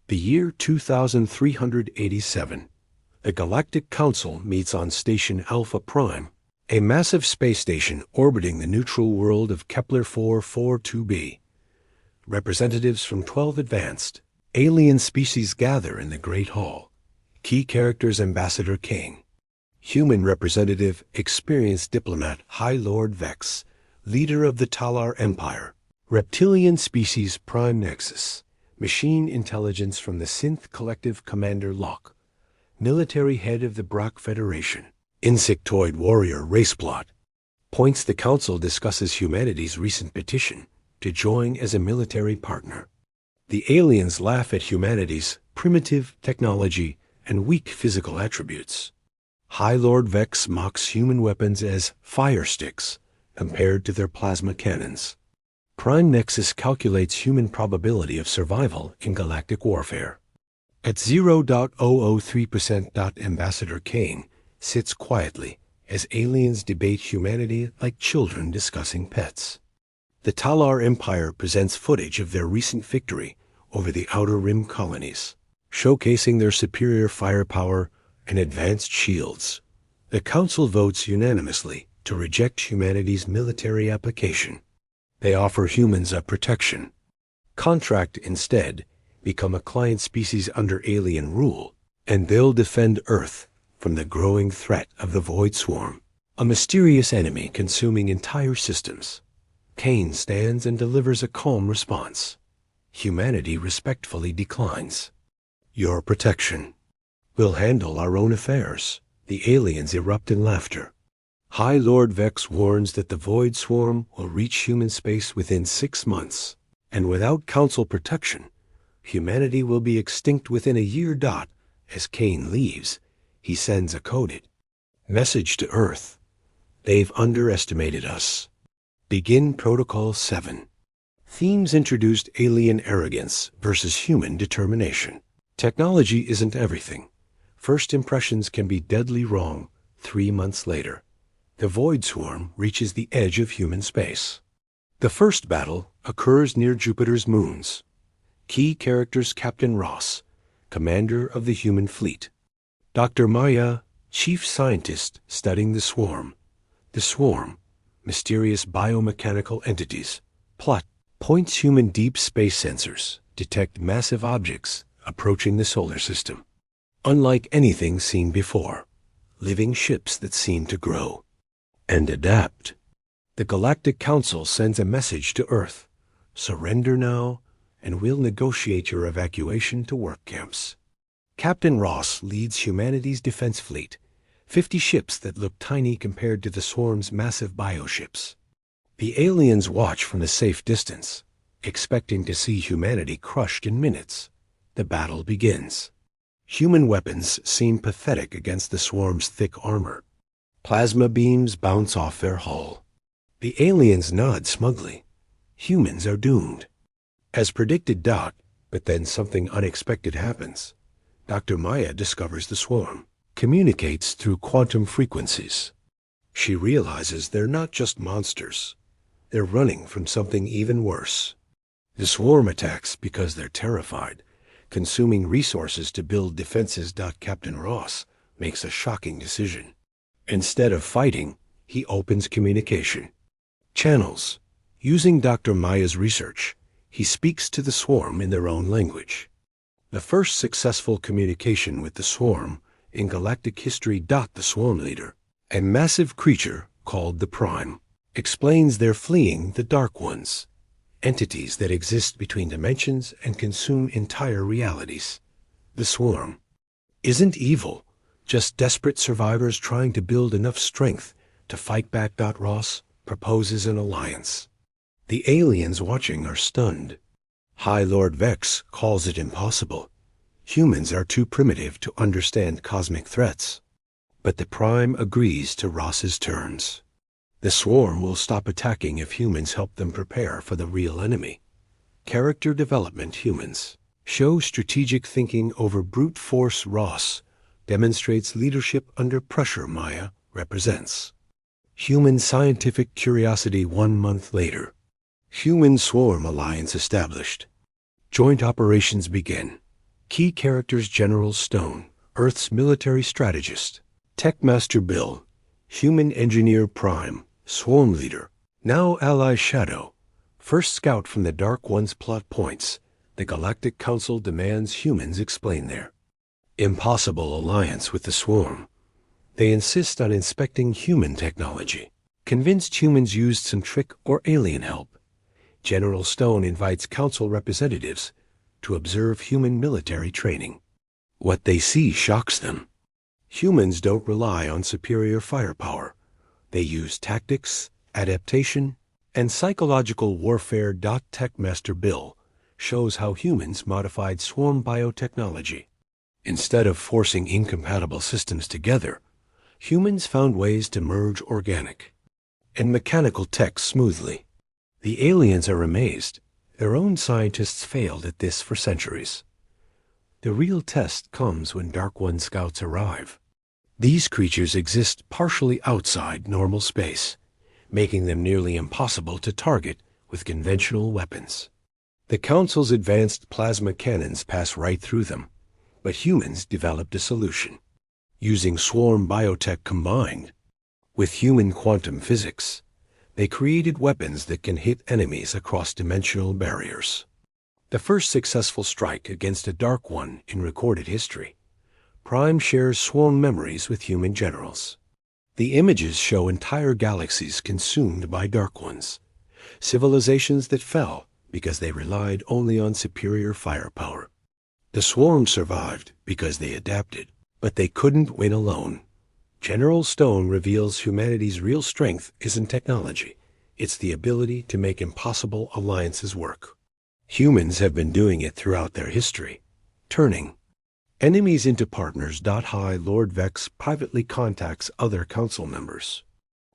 The year 2387. The Galactic Council meets on Station Alpha Prime, a massive space station orbiting the neutral world of Kepler 442b. Representatives from 12 advanced alien species gather in the Great Hall. Key characters: Ambassador Kane. Human representative, experienced diplomat High Lord Vex, leader of the Talar Empire. Reptilian species Prime Nexus. Machine intelligence from the Synth Collective Commander Locke. Military head of the Brock Federation. Insectoid warrior Raceplot. Points: the Council discusses humanity's recent petition to join as a military partner. The aliens laugh at humanity's primitive technology and weak physical attributes. High Lord Vex mocks human weapons as fire sticks compared to their plasma cannons. Prime Nexus calculates human probability of survival in galactic warfare. At 0.003%. Ambassador Kane sits quietly as aliens debate humanity like children discussing pets. The Talar Empire presents footage of their recent victory over the Outer Rim colonies, showcasing their superior firepower and advanced shields. The Council votes unanimously to reject humanity's military application. They offer humans a protection contract instead, become a client species under alien rule, and they'll defend Earth from the growing threat of the Void Swarm, a mysterious enemy consuming entire systems. Kane stands and delivers a calm response. Humanity respectfully declines. Your protection. We'll handle our own affairs. The aliens erupt in laughter. High Lord Vex warns that the Void Swarm will reach human space within 6 months, and without Council protection, humanity will be extinct within a year. As Kane leaves, he sends a coded message to Earth. They've underestimated us. Begin Protocol 7. Themes introduced: alien arrogance versus human determination. Technology isn't everything. First impressions can be deadly wrong 3 months later. The Void Swarm reaches the edge of human space. The first battle occurs near Jupiter's moons. Key characters: Captain Ross, commander of the human fleet. Dr. Maya, chief scientist studying the swarm. The swarm, mysterious biomechanical entities. Plot: points: human deep space sensors detect massive objects approaching the solar system. Unlike anything seen before, living ships that seem to grow and adapt. The Galactic Council sends a message to Earth. Surrender now, and we'll negotiate your evacuation to work camps. Captain Ross leads humanity's defense fleet, 50 ships that look tiny compared to the swarm's massive bioships. The aliens watch from a safe distance, expecting to see humanity crushed in minutes. The battle begins. Human weapons seem pathetic against the swarm's thick armor. Plasma beams bounce off their hull. The aliens nod smugly. Humans are doomed. As predicted. But then something unexpected happens. Dr. Maya discovers the swarm communicates through quantum frequencies. She realizes they're not just monsters. They're running from something even worse. The swarm attacks because they're terrified, consuming resources to build defenses. Captain Ross makes a shocking decision. Instead of fighting, he opens communication channels. Using Dr. Maya's research, he speaks to the swarm in their own language. The first successful communication with the swarm in galactic history. The swarm leader, a massive creature called the Prime, explains they're fleeing the Dark Ones, entities that exist between dimensions and consume entire realities. The swarm isn't evil, just desperate survivors trying to build enough strength to fight back. Ross proposes an alliance. The aliens watching are stunned. High Lord Vex calls it impossible. Humans are too primitive to understand cosmic threats. But the Prime agrees to Ross's terms. The swarm will stop attacking if humans help them prepare for the real enemy. Character development: humans show strategic thinking over brute force. Ross demonstrates leadership under pressure. Maya represents human scientific curiosity. 1 month later. Human-swarm alliance established. Joint operations begin. Key characters: General Stone, Earth's military strategist; Tech Master Bill, Human Engineer Prime, Swarm Leader; now ally Shadow, first scout from the Dark One's plot points. The Galactic Council demands humans explain their impossible alliance with the Swarm. They insist on inspecting human technology. Convinced humans used some trick or alien help, General Stone invites Council representatives to observe human military training. What they see shocks them. Humans don't rely on superior firepower. They use tactics, adaptation, and psychological warfare. Tech Master Bill shows how humans modified swarm biotechnology. Instead of forcing incompatible systems together, humans found ways to merge organic and mechanical tech smoothly. The aliens are amazed. Their own scientists failed at this for centuries. The real test comes when Dark One scouts arrive. These creatures exist partially outside normal space, making them nearly impossible to target with conventional weapons. The Council's advanced plasma cannons pass right through them, but humans developed a solution. Using swarm biotech combined with human quantum physics, they created weapons that can hit enemies across dimensional barriers. The first successful strike against a Dark One in recorded history. Prime shares swarm memories with human generals. The images show entire galaxies consumed by Dark Ones, civilizations that fell because they relied only on superior firepower. The Swarm survived because they adapted, but they couldn't win alone. General Stone reveals humanity's real strength isn't technology. It's the ability to make impossible alliances work. Humans have been doing it throughout their history, turning enemies into partners. High Lord Vex privately contacts other council members.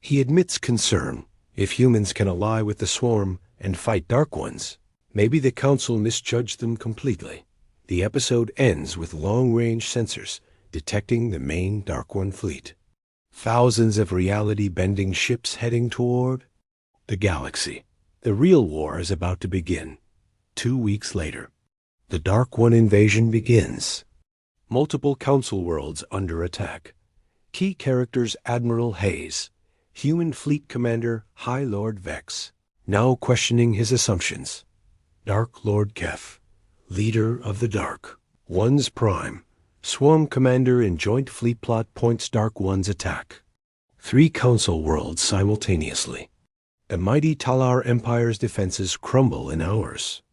He admits concern. If humans can ally with the Swarm and fight Dark Ones, maybe the Council misjudged them completely. The episode ends with long-range sensors detecting the main Dark One fleet. Thousands of reality-bending ships heading toward the galaxy. The real war is about to begin. 2 weeks later, the Dark One invasion begins. Multiple Council worlds under attack. Key characters: Admiral Hayes, Human Fleet Commander High Lord Vex, now questioning his assumptions. Dark Lord Keth, Leader of the Dark Ones Prime, Swarm Commander in Joint Fleet Plot Points. Dark One's attack. 3 Council worlds simultaneously. The mighty Talar Empire's defenses crumble in hours.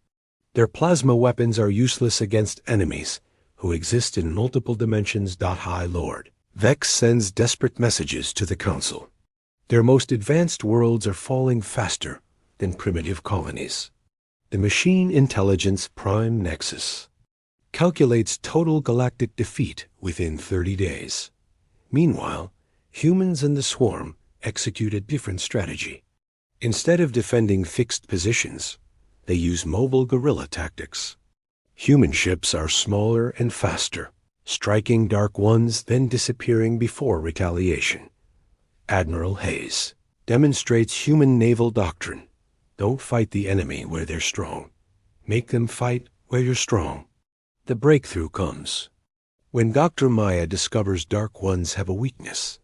Their plasma weapons are useless against enemies who exist in multiple dimensions. High Lord Vex sends desperate messages to the Council. Their most advanced worlds are falling faster than primitive colonies. The Machine Intelligence Prime Nexus calculates total galactic defeat within 30 days. Meanwhile, humans and the Swarm execute a different strategy. Instead of defending fixed positions, they use mobile guerrilla tactics. Human ships are smaller and faster, striking Dark Ones, then disappearing before retaliation. Admiral Hayes demonstrates human naval doctrine. Don't fight the enemy where they're strong. Make them fight where you're strong. The breakthrough comes when Dr. Maya discovers Dark Ones have a weakness.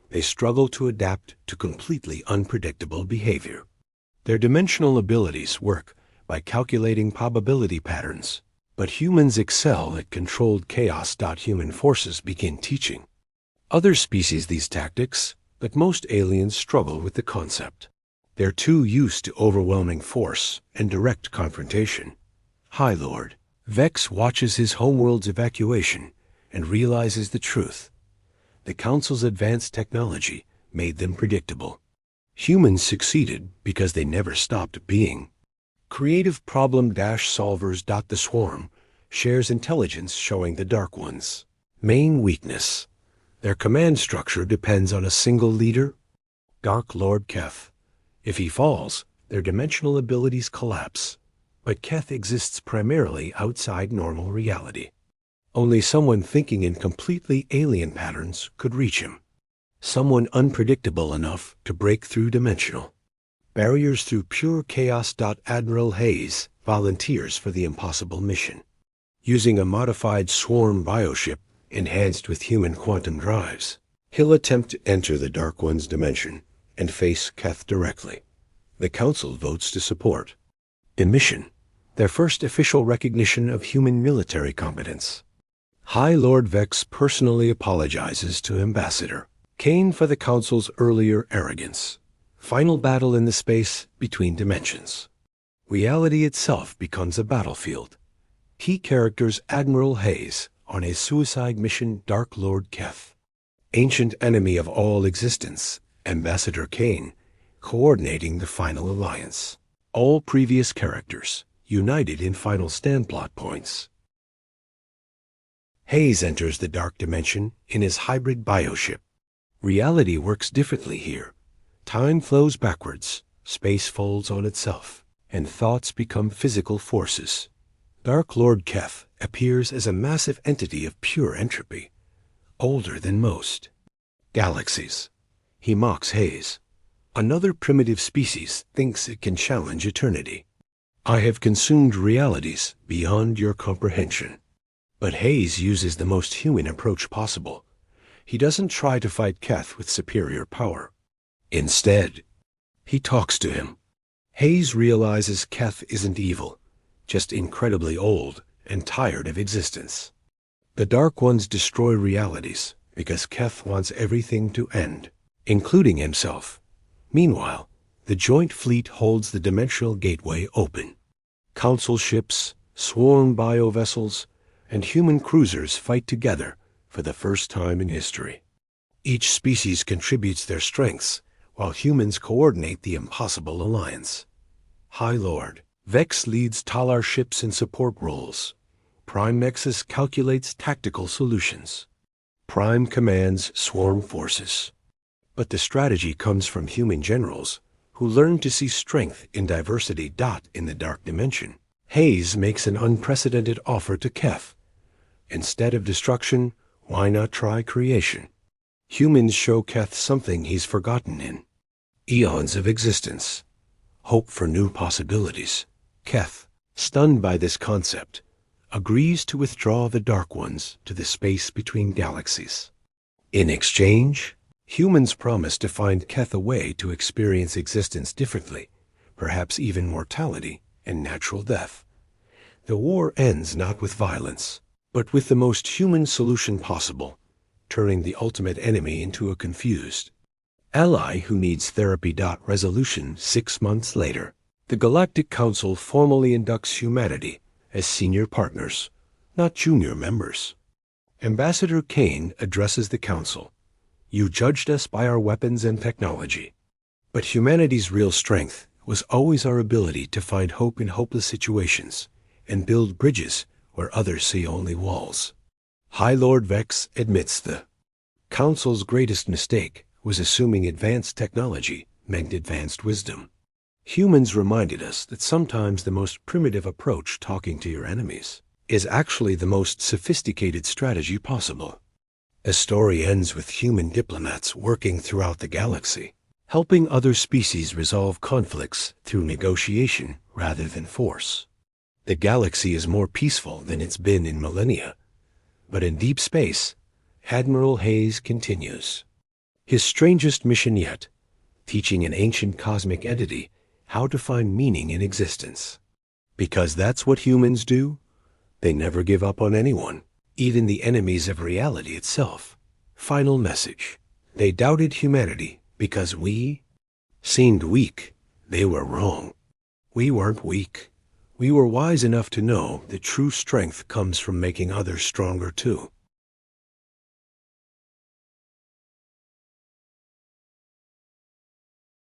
They struggle to adapt to completely unpredictable behavior. Their dimensional abilities work by calculating probability patterns, but humans excel at controlled chaos. Human forces begin teaching other species these tactics, but most aliens struggle with the concept. They're too used to overwhelming force and direct confrontation. High Lord Vex watches his homeworld's evacuation and realizes the truth. The Council's advanced technology made them predictable. Humans succeeded because they never stopped being creative problem-solvers. The Swarm shares intelligence, showing the Dark Ones' main weakness. Their command structure depends on a single leader, Dark Lord Keth. If he falls, their dimensional abilities collapse. But Keth exists primarily outside normal reality. Only someone thinking in completely alien patterns could reach him. Someone unpredictable enough to break through dimensional barriers through pure chaos. Admiral Hayes volunteers for the impossible mission. Using a modified swarm bioship enhanced with human quantum drives, he'll attempt to enter the Dark One's dimension and face Keth directly. The Council votes to support. In mission, their first official recognition of human military competence. High Lord Vex personally apologizes to Ambassador Kane for the Council's earlier arrogance. Final battle in the space between dimensions. Reality itself becomes a battlefield. Key characters Admiral Hayes on his suicide mission Dark Lord Keth. Ancient enemy of all existence, Ambassador Kane, coordinating the final alliance. All previous characters united in final stand plot points. Hayes enters the dark dimension in his hybrid bioship. Reality works differently here. Time flows backwards, space folds on itself, and thoughts become physical forces. Dark Lord Keth appears as a massive entity of pure entropy, older than most. Galaxies. He mocks Hayes. Another primitive species thinks it can challenge eternity. I have consumed realities beyond your comprehension. But Hayes uses the most human approach possible. He doesn't try to fight Keth with superior power. Instead, he talks to him. Hayes realizes Keth isn't evil, just incredibly old and tired of existence. The Dark Ones destroy realities because Keth wants everything to end, including himself. Meanwhile, the joint fleet holds the dimensional gateway open. Council ships, swarm biovessels, and human cruisers fight together for the first time in history. Each species contributes their strengths, while humans coordinate the impossible alliance. High Lord Vex leads Talar ships in support roles. Prime Nexus calculates tactical solutions. Prime commands swarm forces. But the strategy comes from human generals who learn to see strength in diversity. In the dark dimension, Hayes makes an unprecedented offer to Keth. Instead of destruction, why not try creation? Humans show Keth something he's forgotten in. Eons of existence. Hope for new possibilities. Keth, stunned by this concept, agrees to withdraw the Dark Ones to the space between galaxies. In exchange, humans promise to find Keth a way to experience existence differently, perhaps even mortality and natural death. The war ends not with violence, but with the most human solution possible, turning the ultimate enemy into a confused ally who needs therapy. Resolution 6 months later, the Galactic Council formally inducts humanity as senior partners, not junior members. Ambassador Kane addresses the Council. You judged us by our weapons and technology. But humanity's real strength was always our ability to find hope in hopeless situations and build bridges where others see only walls. High Lord Vex admits the Council's greatest mistake was assuming advanced technology meant advanced wisdom. Humans reminded us that sometimes the most primitive approach, talking to your enemies, is actually the most sophisticated strategy possible. A story ends with human diplomats working throughout the galaxy, helping other species resolve conflicts through negotiation rather than force. The galaxy is more peaceful than it's been in millennia. But in deep space, Admiral Hayes continues. His strangest mission yet, teaching an ancient cosmic entity how to find meaning in existence. Because that's what humans do. They never give up on anyone, even the enemies of reality itself. Final message. They doubted humanity because we seemed weak. They were wrong. We weren't weak. We were wise enough to know that true strength comes from making others stronger too.